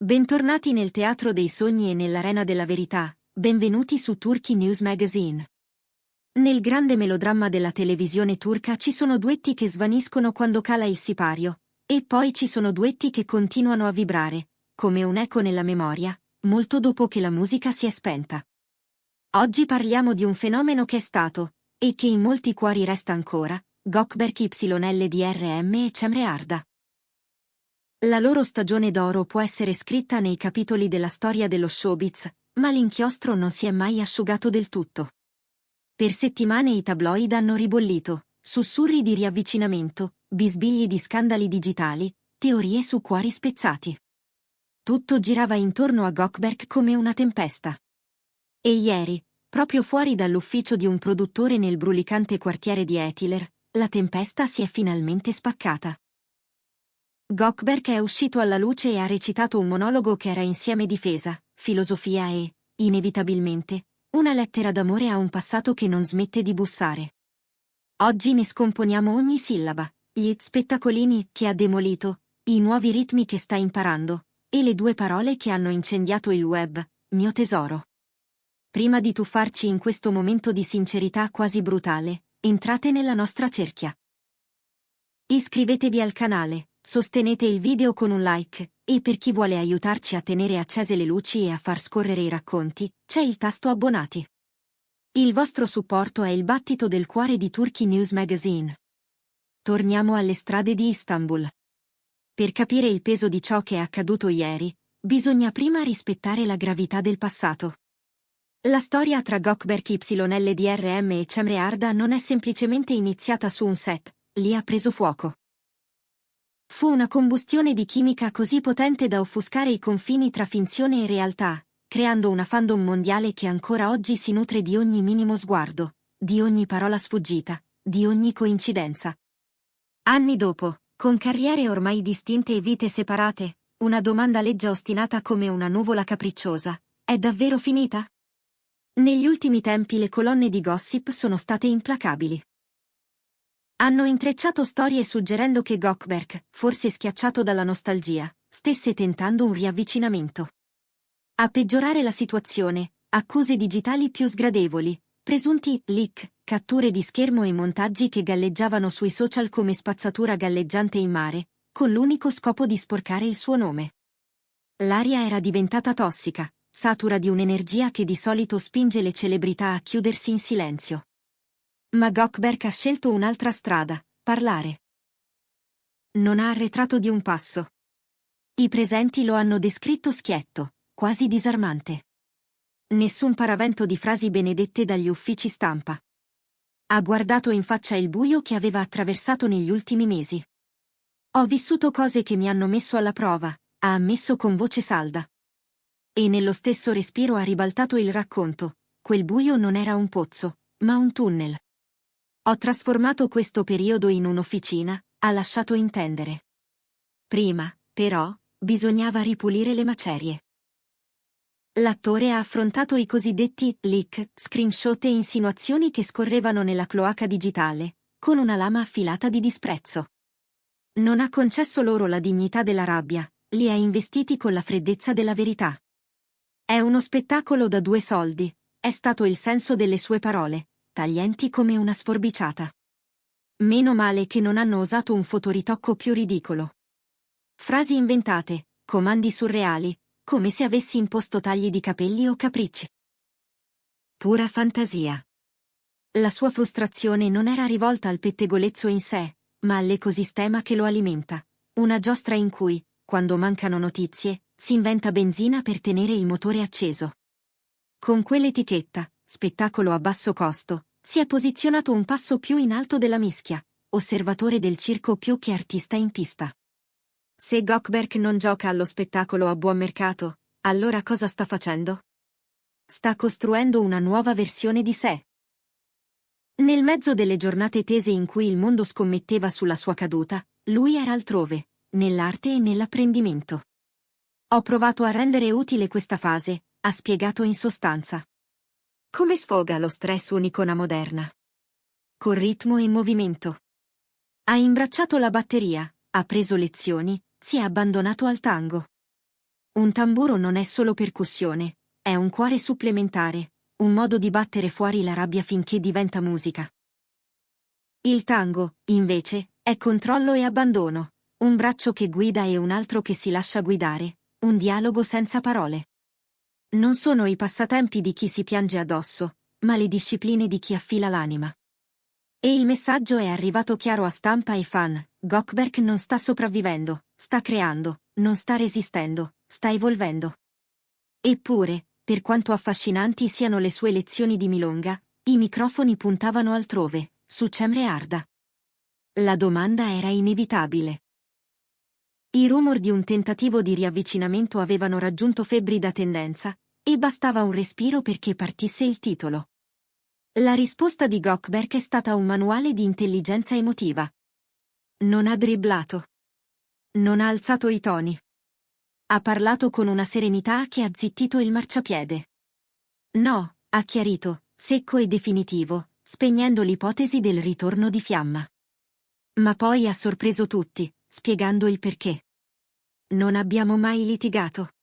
Bentornati nel teatro dei sogni e nell'arena della verità, benvenuti su Turkey News Magazine. Nel grande melodramma della televisione turca ci sono duetti che svaniscono quando cala il sipario, e poi ci sono duetti che continuano a vibrare, come un eco nella memoria, molto dopo che la musica si è spenta. Oggi parliamo di un fenomeno che è stato, e che in molti cuori resta ancora, Gökberk YLDRM e Cemre Arda. La loro stagione d'oro può essere scritta nei capitoli della storia dello showbiz, ma l'inchiostro non si è mai asciugato del tutto. Per settimane i tabloid hanno ribollito, sussurri di riavvicinamento, bisbigli di scandali digitali, teorie su cuori spezzati. Tutto girava intorno a Gökberk come una tempesta. E ieri, proprio fuori dall'ufficio di un produttore nel brulicante quartiere di Etiler, la tempesta si è finalmente spaccata. Gökberk è uscito alla luce e ha recitato un monologo che era insieme difesa, filosofia e, inevitabilmente, una lettera d'amore a un passato che non smette di bussare. Oggi ne scomponiamo ogni sillaba, gli spettacolini che ha demolito, i nuovi ritmi che sta imparando, e le due parole che hanno incendiato il web, mio tesoro. Prima di tuffarci in questo momento di sincerità quasi brutale, entrate nella nostra cerchia. Iscrivetevi al canale, sostenete il video con un like, e per chi vuole aiutarci a tenere accese le luci e a far scorrere i racconti, c'è il tasto abbonati. Il vostro supporto è il battito del cuore di Turkey News Magazine. Torniamo alle strade di Istanbul. Per capire il peso di ciò che è accaduto ieri, bisogna prima rispettare la gravità del passato. La storia tra Gökberk YLDRM e Cemre Arda non è semplicemente iniziata su un set, lì ha preso fuoco. Fu una combustione di chimica così potente da offuscare i confini tra finzione e realtà, creando una fandom mondiale che ancora oggi si nutre di ogni minimo sguardo, di ogni parola sfuggita, di ogni coincidenza. Anni dopo, con carriere ormai distinte e vite separate, una domanda leggia ostinata come una nuvola capricciosa: è davvero finita? Negli ultimi tempi le colonne di gossip sono state implacabili. Hanno intrecciato storie suggerendo che Gökberk, forse schiacciato dalla nostalgia, stesse tentando un riavvicinamento. A peggiorare la situazione, accuse digitali più sgradevoli, presunti leak, catture di schermo e montaggi che galleggiavano sui social come spazzatura galleggiante in mare, con l'unico scopo di sporcare il suo nome. L'aria era diventata tossica, satura di un'energia che di solito spinge le celebrità a chiudersi in silenzio. Ma Gökberk ha scelto un'altra strada: parlare. Non ha arretrato di un passo. I presenti lo hanno descritto schietto, quasi disarmante. Nessun paravento di frasi benedette dagli uffici stampa. Ha guardato in faccia il buio che aveva attraversato negli ultimi mesi. Ho vissuto cose che mi hanno messo alla prova, ha ammesso con voce salda. E nello stesso respiro ha ribaltato il racconto: quel buio non era un pozzo, ma un tunnel. Ho trasformato questo periodo in un'officina, ha lasciato intendere. Prima, però, bisognava ripulire le macerie. L'attore ha affrontato i cosiddetti leak, screenshot e insinuazioni che scorrevano nella cloaca digitale, con una lama affilata di disprezzo. Non ha concesso loro la dignità della rabbia, li ha investiti con la freddezza della verità. È uno spettacolo da due soldi, è stato il senso delle sue parole, taglienti come una sforbiciata. Meno male che non hanno osato un fotoritocco più ridicolo. Frasi inventate, comandi surreali, come se avessi imposto tagli di capelli o capricci. Pura fantasia. La sua frustrazione non era rivolta al pettegolezzo in sé, ma all'ecosistema che lo alimenta, una giostra in cui, quando mancano notizie, si inventa benzina per tenere il motore acceso. Con quell'etichetta, spettacolo a basso costo, si è posizionato un passo più in alto della mischia, osservatore del circo più che artista in pista. Se Gökberk non gioca allo spettacolo a buon mercato, allora cosa sta facendo? Sta costruendo una nuova versione di sé. Nel mezzo delle giornate tese in cui il mondo scommetteva sulla sua caduta, lui era altrove, nell'arte e nell'apprendimento. Ho provato a rendere utile questa fase, ha spiegato in sostanza. Come sfoga lo stress un'icona moderna? Con ritmo e movimento. Ha imbracciato la batteria, ha preso lezioni, si è abbandonato al tango. Un tamburo non è solo percussione, è un cuore supplementare, un modo di battere fuori la rabbia finché diventa musica. Il tango, invece, è controllo e abbandono, un braccio che guida e un altro che si lascia guidare, un dialogo senza parole. Non sono i passatempi di chi si piange addosso, ma le discipline di chi affila l'anima. E il messaggio è arrivato chiaro a stampa e fan: Gökberk non sta sopravvivendo, sta creando, non sta resistendo, sta evolvendo. Eppure, per quanto affascinanti siano le sue lezioni di milonga, i microfoni puntavano altrove, su Cemre Arda. La domanda era inevitabile. I rumor di un tentativo di riavvicinamento avevano raggiunto febbrida tendenza, e bastava un respiro perché partisse il titolo. La risposta di Gökberk è stata un manuale di intelligenza emotiva. Non ha dribblato. Non ha alzato i toni. Ha parlato con una serenità che ha zittito il marciapiede. No, ha chiarito, secco e definitivo, spegnendo l'ipotesi del ritorno di Fiamma. Ma poi ha sorpreso tutti, spiegando il perché. Non abbiamo mai litigato.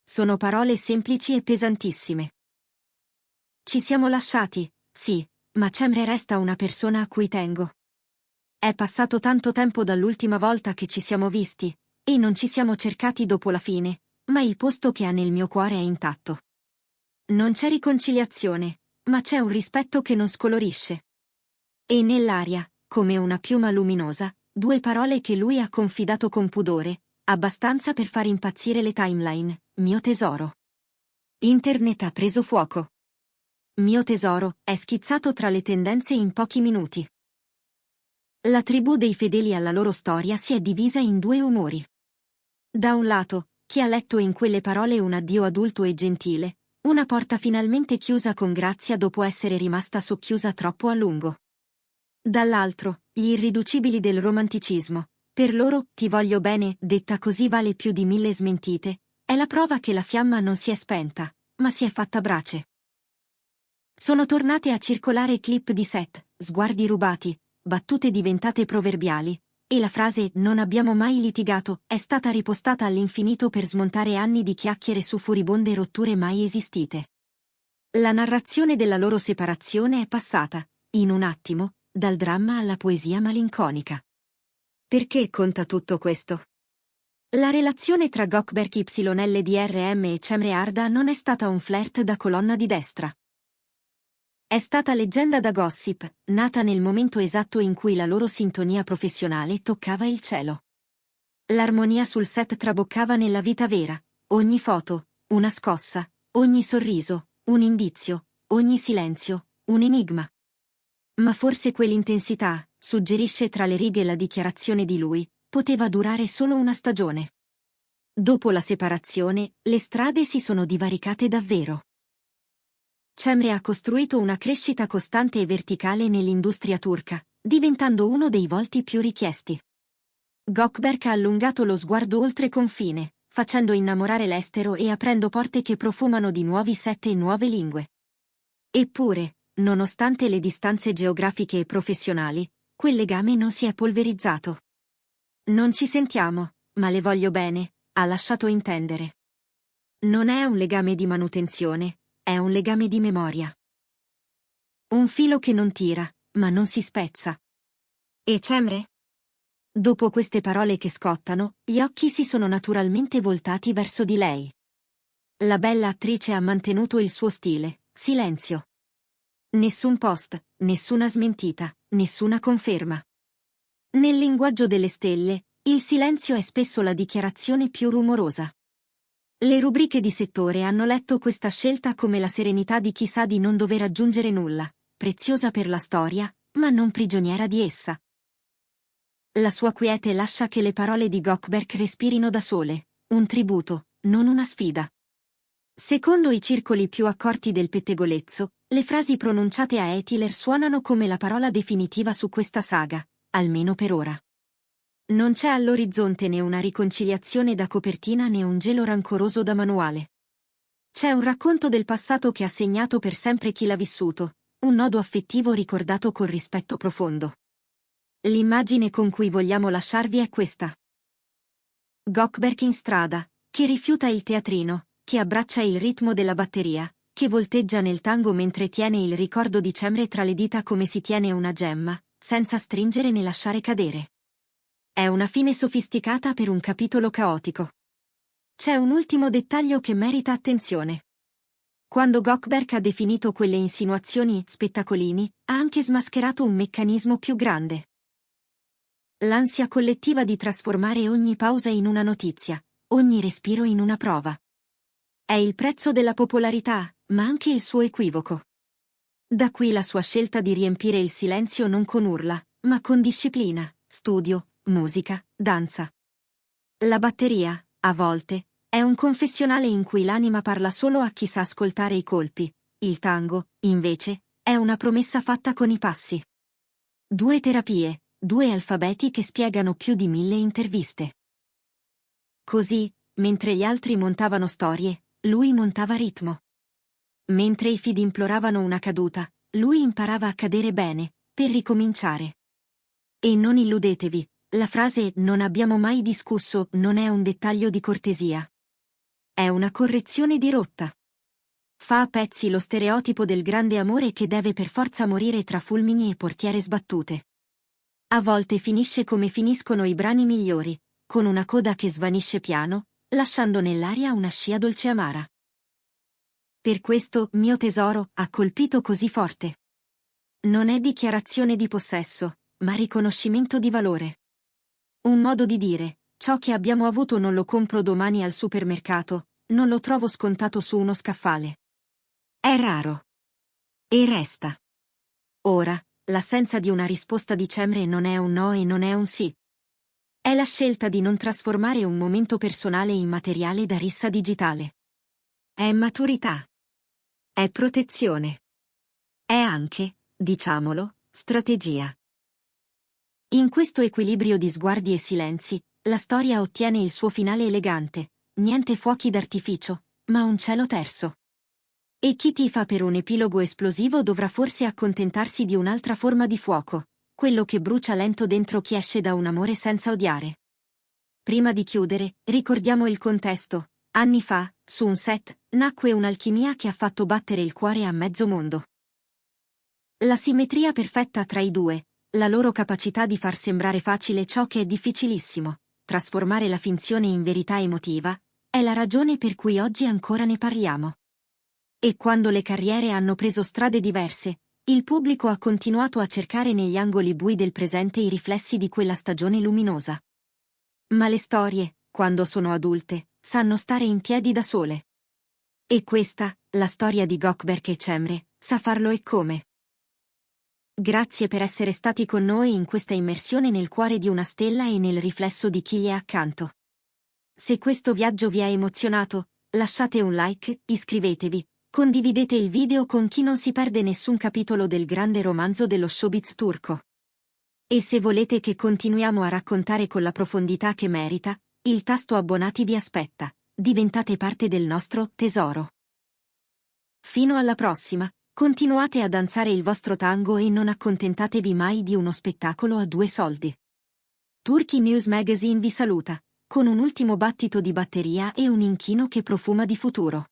Sono parole semplici e pesantissime. Ci siamo lasciati, sì, ma Cemre resta una persona a cui tengo. È passato tanto tempo dall'ultima volta che ci siamo visti, e non ci siamo cercati dopo la fine, ma il posto che ha nel mio cuore è intatto. Non c'è riconciliazione, ma c'è un rispetto che non scolorisce. E nell'aria, come una piuma luminosa, due parole che lui ha confidato con pudore, abbastanza per far impazzire le timeline: mio tesoro. Internet ha preso fuoco. Mio tesoro è schizzato tra le tendenze in pochi minuti. La tribù dei fedeli alla loro storia si è divisa in due umori. Da un lato, chi ha letto in quelle parole un addio adulto e gentile, una porta finalmente chiusa con grazia dopo essere rimasta socchiusa troppo a lungo. Dall'altro, gli irriducibili del romanticismo. Per loro, ti voglio bene, detta così vale più di 1000 smentite, è la prova che la fiamma non si è spenta, ma si è fatta brace. Sono tornate a circolare clip di set, sguardi rubati, battute diventate proverbiali, e la frase "non abbiamo mai litigato" è stata ripostata all'infinito per smontare anni di chiacchiere su furibonde rotture mai esistite. La narrazione della loro separazione è passata, in un attimo, dal dramma alla poesia malinconica. Perché conta tutto questo? La relazione tra Gökberk YLDRM e Cemre Arda non è stata un flirt da colonna di destra. È stata leggenda da gossip, nata nel momento esatto in cui la loro sintonia professionale toccava il cielo. L'armonia sul set traboccava nella vita vera, ogni foto, una scossa, ogni sorriso, un indizio, ogni silenzio, un enigma. Ma forse quell'intensità, suggerisce tra le righe la dichiarazione di lui, poteva durare solo una stagione. Dopo la separazione, le strade si sono divaricate davvero. Cemre ha costruito una crescita costante e verticale nell'industria turca, diventando uno dei volti più richiesti. Gökberk ha allungato lo sguardo oltre confine, facendo innamorare l'estero e aprendo porte che profumano di nuovi set e nuove lingue. Eppure, nonostante le distanze geografiche e professionali, quel legame non si è polverizzato. Non ci sentiamo, ma le voglio bene, ha lasciato intendere. Non è un legame di manutenzione, è un legame di memoria. Un filo che non tira, ma non si spezza. E Cemre? Dopo queste parole che scottano, gli occhi si sono naturalmente voltati verso di lei. La bella attrice ha mantenuto il suo stile, silenzio. Nessun post, nessuna smentita, nessuna conferma. Nel linguaggio delle stelle, il silenzio è spesso la dichiarazione più rumorosa. Le rubriche di settore hanno letto questa scelta come la serenità di chi sa di non dover aggiungere nulla, preziosa per la storia, ma non prigioniera di essa. La sua quiete lascia che le parole di Gökberk respirino da sole, un tributo, non una sfida. Secondo i circoli più accorti del pettegolezzo, le frasi pronunciate a Etiler suonano come la parola definitiva su questa saga, almeno per ora. Non c'è all'orizzonte né una riconciliazione da copertina né un gelo rancoroso da manuale. C'è un racconto del passato che ha segnato per sempre chi l'ha vissuto, un nodo affettivo ricordato con rispetto profondo. L'immagine con cui vogliamo lasciarvi è questa. Gökberk in strada, che rifiuta il teatrino, che abbraccia il ritmo della batteria, che volteggia nel tango mentre tiene il ricordo di Cemre tra le dita come si tiene una gemma, senza stringere né lasciare cadere. È una fine sofisticata per un capitolo caotico. C'è un ultimo dettaglio che merita attenzione. Quando Gökberk ha definito quelle insinuazioni spettacolini, ha anche smascherato un meccanismo più grande. L'ansia collettiva di trasformare ogni pausa in una notizia, ogni respiro in una prova. È il prezzo della popolarità, ma anche il suo equivoco. Da qui la sua scelta di riempire il silenzio non con urla, ma con disciplina, studio, musica, danza. La batteria, a volte, è un confessionale in cui l'anima parla solo a chi sa ascoltare i colpi. Il tango, invece, è una promessa fatta con i passi. 2 terapie, 2 alfabeti che spiegano più di 1000 interviste. Così, mentre gli altri montavano storie, lui montava ritmo. Mentre i feed imploravano una caduta, lui imparava a cadere bene, per ricominciare. E non illudetevi, la frase "non abbiamo mai discusso" non è un dettaglio di cortesia. È una correzione di rotta. Fa a pezzi lo stereotipo del grande amore che deve per forza morire tra fulmini e portiere sbattute. A volte finisce come finiscono i brani migliori, con una coda che svanisce piano, lasciando nell'aria una scia dolce amara. Per questo, mio tesoro, ha colpito così forte. Non è dichiarazione di possesso, ma riconoscimento di valore. Un modo di dire, ciò che abbiamo avuto non lo compro domani al supermercato, non lo trovo scontato su uno scaffale. È raro. E resta. Ora, l'assenza di una risposta di Cemre non è un no e non è un sì. È la scelta di non trasformare un momento personale in materiale da rissa digitale. È maturità. È protezione. È anche, diciamolo, strategia. In questo equilibrio di sguardi e silenzi, la storia ottiene il suo finale elegante, niente fuochi d'artificio, ma un cielo terso. E chi tifa per un epilogo esplosivo dovrà forse accontentarsi di un'altra forma di fuoco, quello che brucia lento dentro chi esce da un amore senza odiare. Prima di chiudere, ricordiamo il contesto. Anni fa, su un set, nacque un'alchimia che ha fatto battere il cuore a mezzo mondo. La simmetria perfetta tra i due, la loro capacità di far sembrare facile ciò che è difficilissimo, trasformare la finzione in verità emotiva, è la ragione per cui oggi ancora ne parliamo. E quando le carriere hanno preso strade diverse, il pubblico ha continuato a cercare negli angoli bui del presente i riflessi di quella stagione luminosa. Ma le storie, quando sono adulte, sanno stare in piedi da sole. E questa, la storia di Gökberk e Cemre, sa farlo e come. Grazie per essere stati con noi in questa immersione nel cuore di una stella e nel riflesso di chi gli è accanto. Se questo viaggio vi ha emozionato, lasciate un like, iscrivetevi, condividete il video con chi non si perde nessun capitolo del grande romanzo dello showbiz turco. E se volete che continuiamo a raccontare con la profondità che merita, il tasto abbonati vi aspetta, diventate parte del nostro tesoro. Fino alla prossima, continuate a danzare il vostro tango e non accontentatevi mai di uno spettacolo a 2 soldi. Turkey News Magazine vi saluta, con un ultimo battito di batteria e un inchino che profuma di futuro.